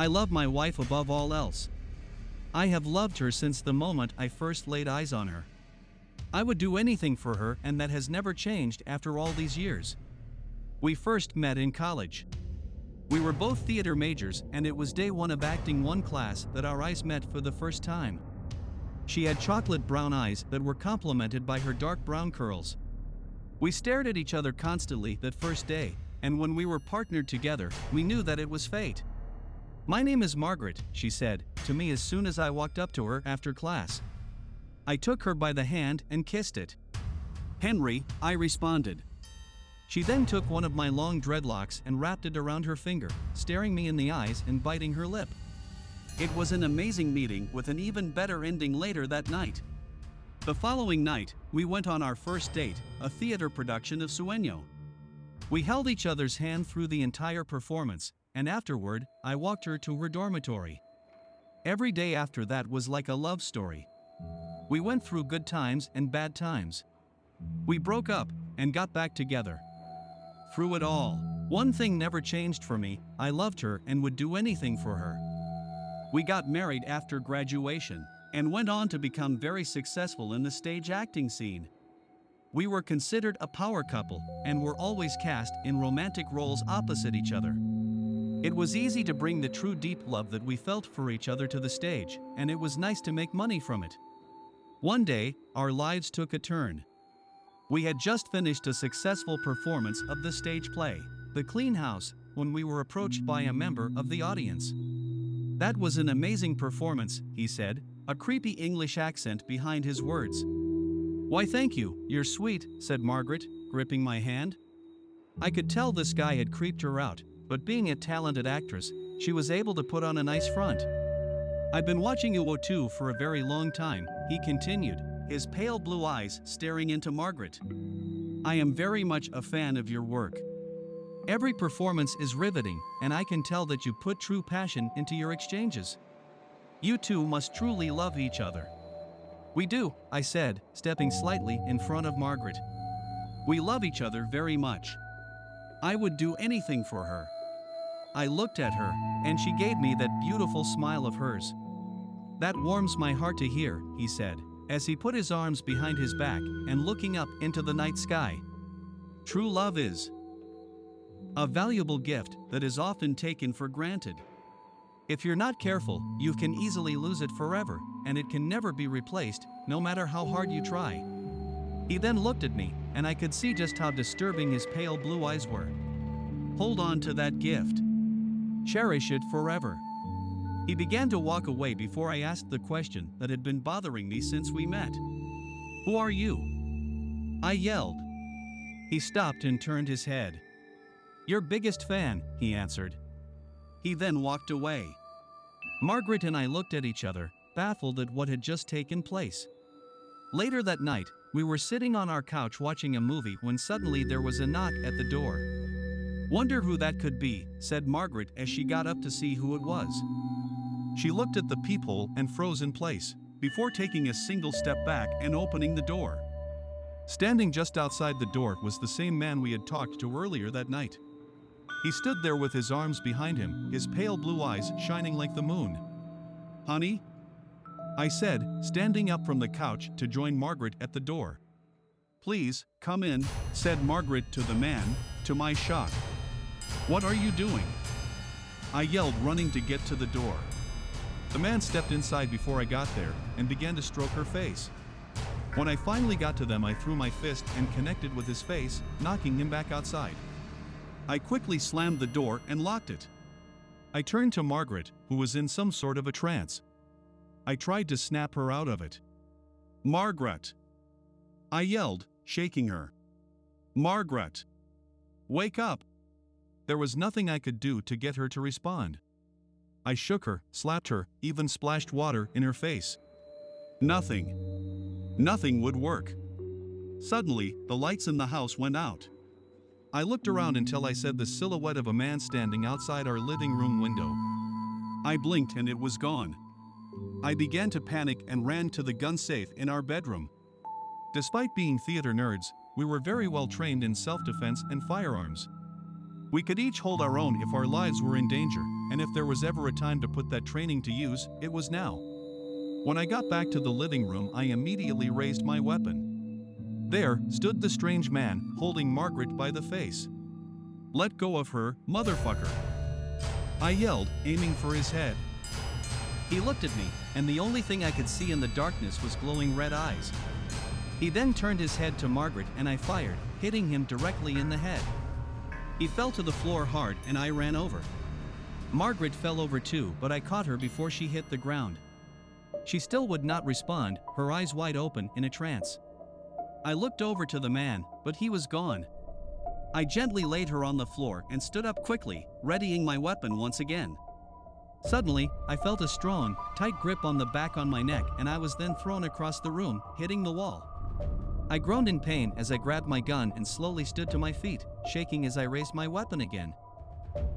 I love my wife above all else. I have loved her since the moment I first laid eyes on her. I would do anything for her, and that has never changed after all these years. We first met in college. We were both theater majors, and it was day one of Acting 1 class that our eyes met for the first time. She had chocolate brown eyes that were complemented by her dark brown curls. We stared at each other constantly that first day, and when we were partnered together, we knew that it was fate. "My name is Margaret," she said to me as soon as I walked up to her after class. I took her by the hand and kissed it. "Henry," I responded. She then took one of my long dreadlocks and wrapped it around her finger, staring me in the eyes and biting her lip. It was an amazing meeting with an even better ending later that night. The following night, we went on our first date, a theater production of Sueño. We held each other's hand through the entire performance, and afterward, I walked her to her dormitory. Every day after that was like a love story. We went through good times and bad times. We broke up and got back together. Through it all, one thing never changed for me: I loved her and would do anything for her. We got married after graduation and went on to become very successful in the stage acting scene. We were considered a power couple and were always cast in romantic roles opposite each other. It was easy to bring the true deep love that we felt for each other to the stage, and it was nice to make money from it. One day, our lives took a turn. We had just finished a successful performance of the stage play, The Clean House, when we were approached by a member of the audience. "That was an amazing performance," he said, a creepy English accent behind his words. "Why, thank you, you're sweet," said Margaret, gripping my hand. I could tell this guy had creeped her out, but being a talented actress, she was able to put on a nice front. "I've been watching you too for a very long time," he continued, his pale blue eyes staring into Margaret. "I am very much a fan of your work. Every performance is riveting, and I can tell that you put true passion into your exchanges. You two must truly love each other." "We do," I said, stepping slightly in front of Margaret. "We love each other very much. I would do anything for her." I looked at her, and she gave me that beautiful smile of hers. "That warms my heart to hear," he said, as he put his arms behind his back and looking up into the night sky. "True love is a valuable gift that is often taken for granted. If you're not careful, you can easily lose it forever, and it can never be replaced, no matter how hard you try." He then looked at me, and I could see just how disturbing his pale blue eyes were. "Hold on to that gift. Cherish it forever." He began to walk away before I asked the question that had been bothering me since we met. "Who are you?" I yelled. He stopped and turned his head. "Your biggest fan," he answered. He then walked away. Margaret and I looked at each other, baffled at what had just taken place. Later that night, we were sitting on our couch watching a movie when suddenly there was a knock at the door. "Wonder who that could be," said Margaret as she got up to see who it was. She looked at the peephole and froze in place, before taking a single step back and opening the door. Standing just outside the door was the same man we had talked to earlier that night. He stood there with his arms behind him, his pale blue eyes shining like the moon. "Honey?" I said, standing up from the couch to join Margaret at the door. "Please, come in," said Margaret to the man, to my shock. "What are you doing?" I yelled, running to get to the door. The man stepped inside before I got there, and began to stroke her face. When I finally got to them, I threw my fist and connected with his face, knocking him back outside. I quickly slammed the door and locked it. I turned to Margaret, who was in some sort of a trance. I tried to snap her out of it. "Margaret!" I yelled, shaking her. "Margaret! Wake up!" There was nothing I could do to get her to respond. I shook her, slapped her, even splashed water in her face. Nothing. Nothing would work. Suddenly, the lights in the house went out. I looked around until I saw the silhouette of a man standing outside our living room window. I blinked and it was gone. I began to panic and ran to the gun safe in our bedroom. Despite being theater nerds, we were very well trained in self-defense and firearms. We could each hold our own if our lives were in danger, and if there was ever a time to put that training to use, it was now. When I got back to the living room, I immediately raised my weapon. There stood the strange man, holding Margaret by the face. "Let go of her, motherfucker!" I yelled, aiming for his head. He looked at me, and the only thing I could see in the darkness was glowing red eyes. He then turned his head to Margaret and I fired, hitting him directly in the head. He fell to the floor hard and I ran over. Margaret fell over too, but I caught her before she hit the ground. She still would not respond, her eyes wide open in a trance. I looked over to the man, but he was gone. I gently laid her on the floor and stood up quickly, readying my weapon once again. Suddenly, I felt a strong, tight grip on the back on my neck and I was then thrown across the room, hitting the wall. I groaned in pain as I grabbed my gun and slowly stood to my feet, shaking as I raised my weapon again.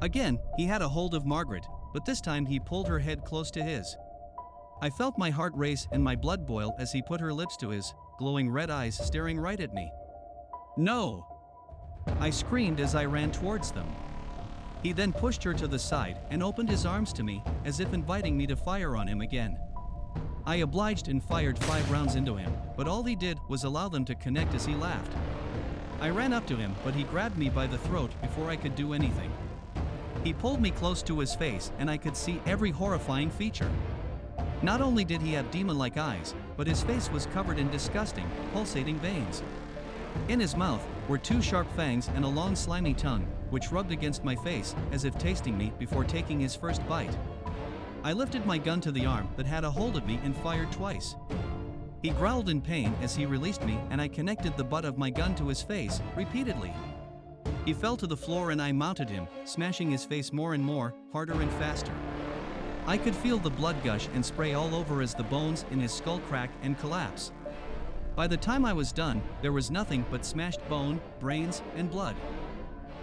Again, he had a hold of Margaret, but this time he pulled her head close to his. I felt my heart race and my blood boil as he put her lips to his, glowing red eyes staring right at me. "No!" I screamed as I ran towards them. He then pushed her to the side and opened his arms to me, as if inviting me to fire on him again. I obliged and fired 5 rounds into him, but all he did was allow them to connect as he laughed. I ran up to him, but he grabbed me by the throat before I could do anything. He pulled me close to his face and I could see every horrifying feature. Not only did he have demon-like eyes, but his face was covered in disgusting, pulsating veins. In his mouth were 2 sharp fangs and a long slimy tongue, which rubbed against my face as if tasting me before taking his first bite. I lifted my gun to the arm that had a hold of me and fired twice. He growled in pain as he released me and I connected the butt of my gun to his face, repeatedly. He fell to the floor and I mounted him, smashing his face more and more, harder and faster. I could feel the blood gush and spray all over as the bones in his skull crack and collapse. By the time I was done, there was nothing but smashed bone, brains, and blood.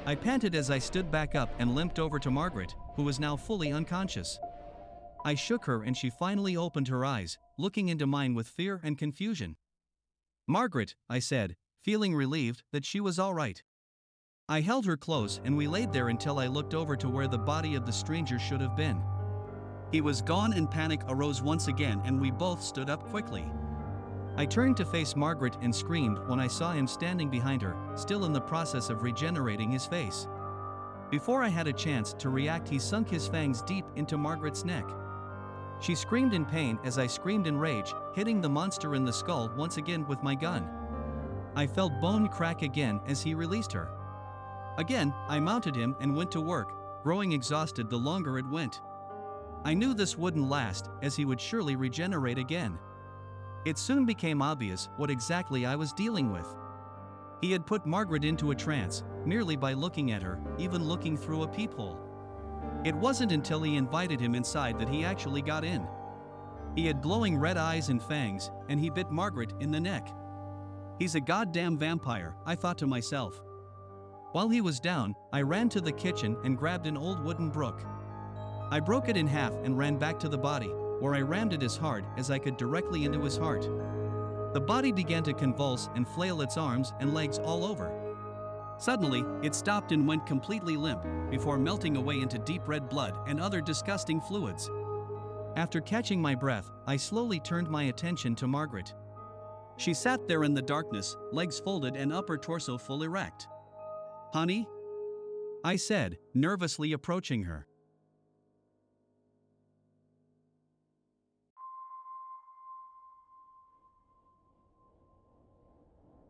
I panted as I stood back up and limped over to Margaret, who was now fully unconscious. I shook her and she finally opened her eyes, looking into mine with fear and confusion. "Margaret," I said, feeling relieved that she was all right. I held her close and we laid there until I looked over to where the body of the stranger should have been. He was gone and panic arose once again and we both stood up quickly. I turned to face Margaret and screamed when I saw him standing behind her, still in the process of regenerating his face. Before I had a chance to react, he sunk his fangs deep into Margaret's neck. She screamed in pain as I screamed in rage, hitting the monster in the skull once again with my gun. I felt bone crack again as he released her. Again, I mounted him and went to work, growing exhausted the longer it went. I knew this wouldn't last, as he would surely regenerate again. It soon became obvious what exactly I was dealing with. He had put Margaret into a trance, merely by looking at her, even looking through a peephole. It wasn't until he invited him inside that he actually got in. He had glowing red eyes and fangs, and he bit Margaret in the neck. "He's a goddamn vampire," I thought to myself. While he was down, I ran to the kitchen and grabbed an old wooden brook. I broke it in half and ran back to the body, where I rammed it as hard as I could directly into his heart. The body began to convulse and flail its arms and legs all over. Suddenly, it stopped and went completely limp, before melting away into deep red blood and other disgusting fluids. After catching my breath, I slowly turned my attention to Margaret. She sat there in the darkness, legs folded and upper torso full erect. "Honey?" I said, nervously approaching her.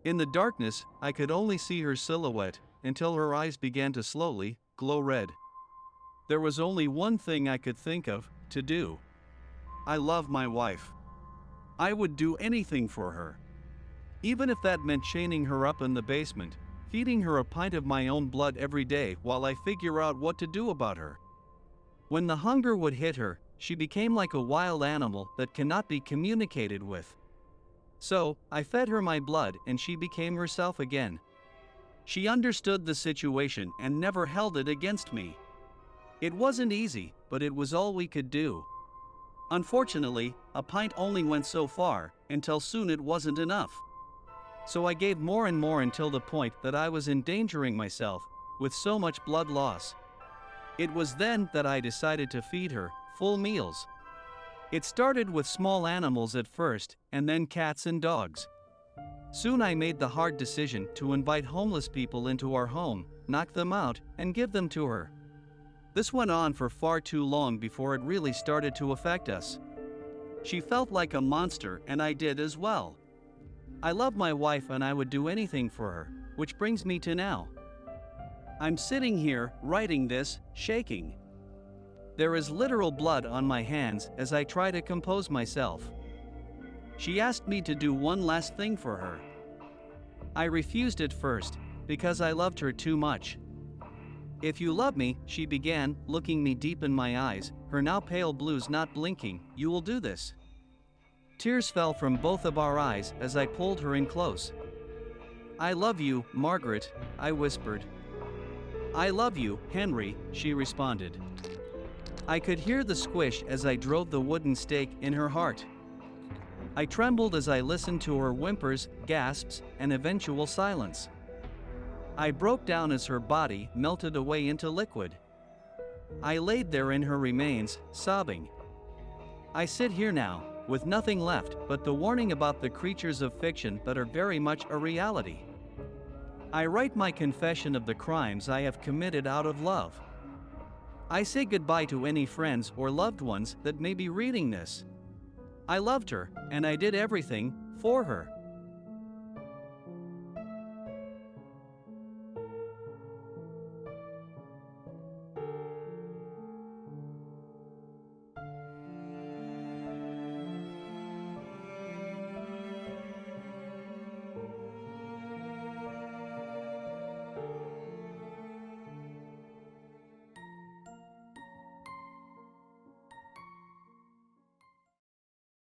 In the darkness, I could only see her silhouette, until her eyes began to slowly glow red. There was only one thing I could think of to do. I love my wife. I would do anything for her. Even if that meant chaining her up in the basement, feeding her a pint of my own blood every day while I figure out what to do about her. When the hunger would hit her, she became like a wild animal that cannot be communicated with. So, I fed her my blood and she became herself again. She understood the situation and never held it against me. It wasn't easy, but it was all we could do. Unfortunately, a pint only went so far, until soon it wasn't enough. So I gave more and more until the point that I was endangering myself, with so much blood loss. It was then that I decided to feed her full meals. It started with small animals at first, and then cats and dogs. Soon I made the hard decision to invite homeless people into our home, knock them out, and give them to her. This went on for far too long before it really started to affect us. She felt like a monster, and I did as well. I love my wife and I would do anything for her, which brings me to now. I'm sitting here, writing this, shaking. There is literal blood on my hands as I try to compose myself. She asked me to do one last thing for her. I refused at first, because I loved her too much. If you love me, she began, looking me deep in my eyes, her now pale blues not blinking, you will do this. Tears fell from both of our eyes as I pulled her in close. I love you, Margaret, I whispered. I love you, Henry, she responded. I could hear the squish as I drove the wooden stake in her heart. I trembled as I listened to her whimpers, gasps, and eventual silence. I broke down as her body melted away into liquid. I laid there in her remains, sobbing. I sit here now, with nothing left but the warning about the creatures of fiction that are very much a reality. I write my confession of the crimes I have committed out of love. I say goodbye to any friends or loved ones that may be reading this. I loved her, and I did everything for her.